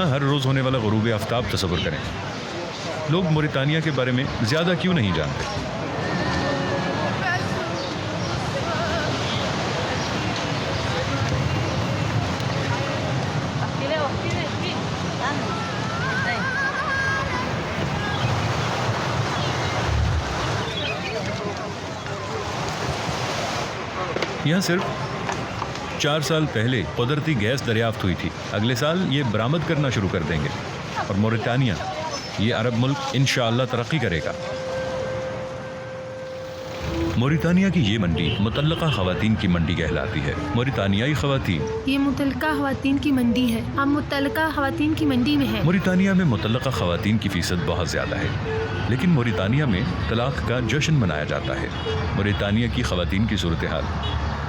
ہر روز ہونے والا غروب آفتاب تصور کریں. لوگ موریتانیہ کے بارے میں زیادہ کیوں نہیں جانتے؟ یہاں صرف 4 سال پہلے قدرتی گیس دریافت ہوئی تھی. اگلے سال یہ برآمد کرنا شروع کر دیں گے اور موریتانیہ یہ عرب ملک انشاءاللہ ترقی کرے گا. موریتانیہ کی یہ منڈی متعلقہ خواتین کی منڈی کہلاتی ہے. موریتانیائی خواتین. یہ متعلقہ خواتین کی منڈی ہے. ہم متعلقہ خواتین کی منڈی میں ہیں. موریتانیہ میں متعلقہ خواتین کی فیصد بہت زیادہ ہے، لیکن موریتانیہ میں طلاق کا جشن منایا جاتا ہے. موریتانیہ کی خواتین کی صورتحال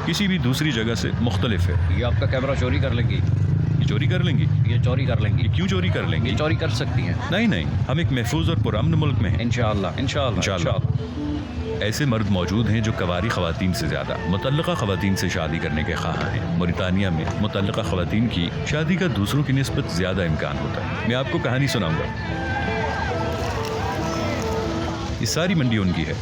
کسی بھی دوسری جگہ سے مختلف ہے. یہ آپ کا کیمرہ چوری کر لیں گی. یہ چوری کر لیں گی؟ یہ چوری کر لیں گی. یہ کیوں چوری کر لیں گی؟ یہ چوری کر سکتی ہیں. نہیں، ہم ایک محفوظ اور پرامن ملک میں ہیں. انشاءاللہ. ایسے مرد موجود ہیں جو کواری خواتین سے زیادہ متعلقہ خواتین سے شادی کرنے کے خواہاں ہیں. موریتانیہ میں متعلقہ خواتین کی شادی کا دوسروں کی نسبت زیادہ امکان ہوتا ہے. میں آپ کو کہانی سناؤں گا. یہ ساری منڈی ان کی ہے.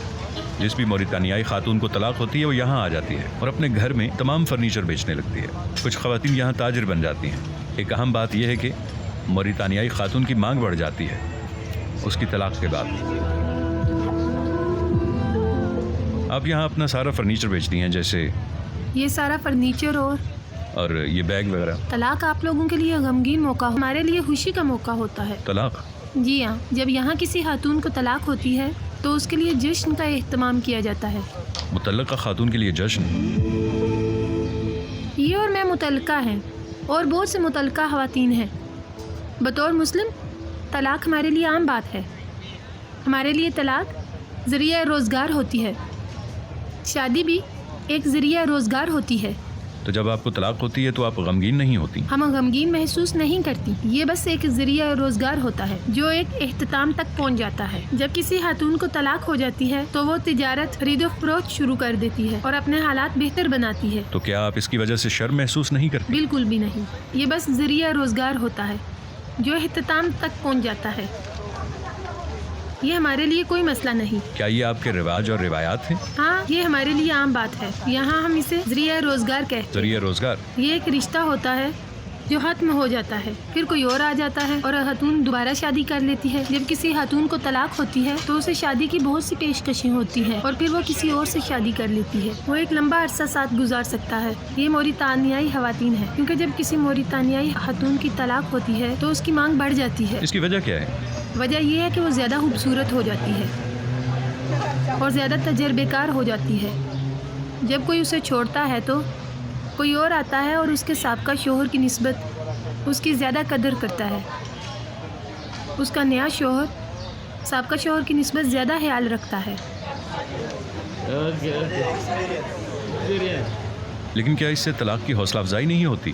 جس بھی موریتانیائی خاتون کو طلاق ہوتی ہے وہ یہاں آ جاتی ہے اور اپنے گھر میں تمام فرنیچر بیچنے لگتی ہے. کچھ خواتین یہاں تاجر بن جاتی ہیں. ایک اہم بات یہ ہے کہ موریتانیائی خاتون کی مانگ بڑھ جاتی ہے اس کی طلاق کے بعد. آپ یہاں اپنا سارا فرنیچر بیچتی ہیں، جیسے یہ سارا فرنیچر اور یہ بیگ وغیرہ. طلاق آپ لوگوں کے لیے غمگین موقع، ہمارے لیے خوشی کا موقع ہوتا ہے. طلاق؟ جی ہاں، جب یہاں کسی خاتون کو طلاق ہوتی ہے تو اس کے لیے جشن کا اہتمام کیا جاتا ہے. متعلقہ خاتون کے لیے جشن؟ یہ اور میں متعلقہ ہیں اور بہت سے متعلقہ خواتین ہیں. بطور مسلم طلاق ہمارے لیے عام بات ہے. ہمارے لیے طلاق ذریعہ روزگار ہوتی ہے. شادی بھی ایک ذریعہ روزگار ہوتی ہے. تو جب آپ کو طلاق ہوتی ہے تو آپ غمگین نہیں ہوتی؟ ہم غمگین محسوس نہیں کرتی. یہ بس ایک ذریعہ روزگار ہوتا ہے جو ایک اختتام تک پہنچ جاتا ہے. جب کسی خاتون کو طلاق ہو جاتی ہے تو وہ تجارت خرید و فروخت شروع کر دیتی ہے اور اپنے حالات بہتر بناتی ہے. تو کیا آپ اس کی وجہ سے شرم محسوس نہیں کرتی؟ بالکل بھی نہیں. یہ بس ذریعہ روزگار ہوتا ہے جو اختتام تک پہنچ جاتا ہے. یہ ہمارے لیے کوئی مسئلہ نہیں. کیا یہ آپ کے رواج اور روایات ہیں؟ ہاں، یہ ہمارے لیے عام بات ہے. یہاں ہم اسے ذریعہ روزگار کہتے ہیں. ذریعہ روزگار؟ یہ ایک رشتہ ہوتا ہے جو ختم ہو جاتا ہے، پھر کوئی اور آ جاتا ہے اور خاتون دوبارہ شادی کر لیتی ہے. جب کسی خاتون کو طلاق ہوتی ہے تو اسے شادی کی بہت سی پیشکشیں ہوتی ہیں اور پھر وہ کسی اور سے شادی کر لیتی ہے. وہ ایک لمبا عرصہ ساتھ گزار سکتا ہے. یہ موریتانیائی خواتین ہے، کیونکہ جب کسی موریتانیائی خاتون کی طلاق ہوتی ہے تو اس کی مانگ بڑھ جاتی ہے. اس کی وجہ کیا ہے؟ وجہ یہ ہے کہ وہ زیادہ خوبصورت ہو جاتی ہے اور زیادہ تجربے کار ہو جاتی ہے. جب کوئی اسے چھوڑتا ہے تو کوئی اور آتا ہے اور اس کے سابقہ شوہر کی نسبت اس کی زیادہ قدر کرتا ہے. اس کا نیا شوہر سابقہ شوہر کی نسبت زیادہ خیال رکھتا ہے. لیکن کیا اس سے طلاق کی حوصلہ افزائی نہیں ہوتی؟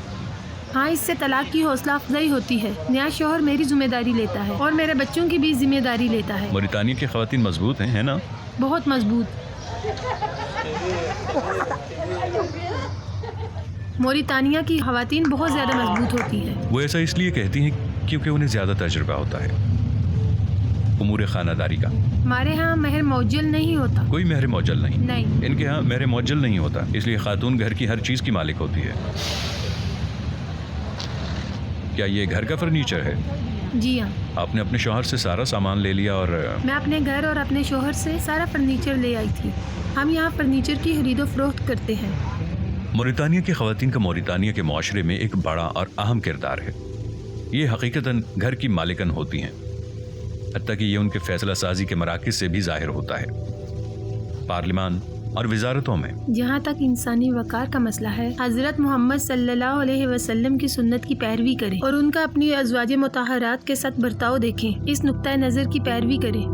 ہاں، اس سے طلاق کی حوصلہ افزائی ہوتی ہے. نیا شوہر میری ذمہ داری لیتا ہے اور میرے بچوں کی بھی ذمہ داری لیتا ہے. موریتانیہ کی خواتین مضبوط ہیں، ہے نا؟ بہت مضبوط. موریتانیہ کی خواتین بہت زیادہ مضبوط ہوتی ہیں. وہ ایسا اس لیے کہتی ہیں کیونکہ انہیں زیادہ تجربہ ہوتا ہے امور خانہ داری کا. ہمارے ہاں مہر معجل نہیں ہوتا. کوئی مہر معجل نہیں؟ نہیں. ان کے ہاں مہر معجل نہیں ہوتا، اس لیے خاتون گھر کی ہر چیز کی مالک ہوتی ہے. کیا یہ گھر کا فرنیچر ہے؟ جی ہاں. آپ نے اپنے شوہر سے سارا سامان لے لیا؟ اور میں اپنے گھر اور اپنے شوہر سے سارا فرنیچر لے آئی تھی. ہم یہاں فرنیچر کی خرید و فروخت کرتے ہیں. موریتانیہ کی خواتین کا موریتانیہ کے معاشرے میں ایک بڑا اور اہم کردار ہے. یہ حقیقتاً گھر کی مالکن ہوتی ہیں، حتیٰ کہ یہ ان کے فیصلہ سازی کے مراکز سے بھی ظاہر ہوتا ہے، پارلیمان اور وزارتوں میں. جہاں تک انسانی وقار کا مسئلہ ہے، حضرت محمد صلی اللہ علیہ وسلم کی سنت کی پیروی کریں اور ان کا اپنی ازواج مطہرات کے ساتھ برتاؤ دیکھیں. اس نقطۂ نظر کی پیروی کریں.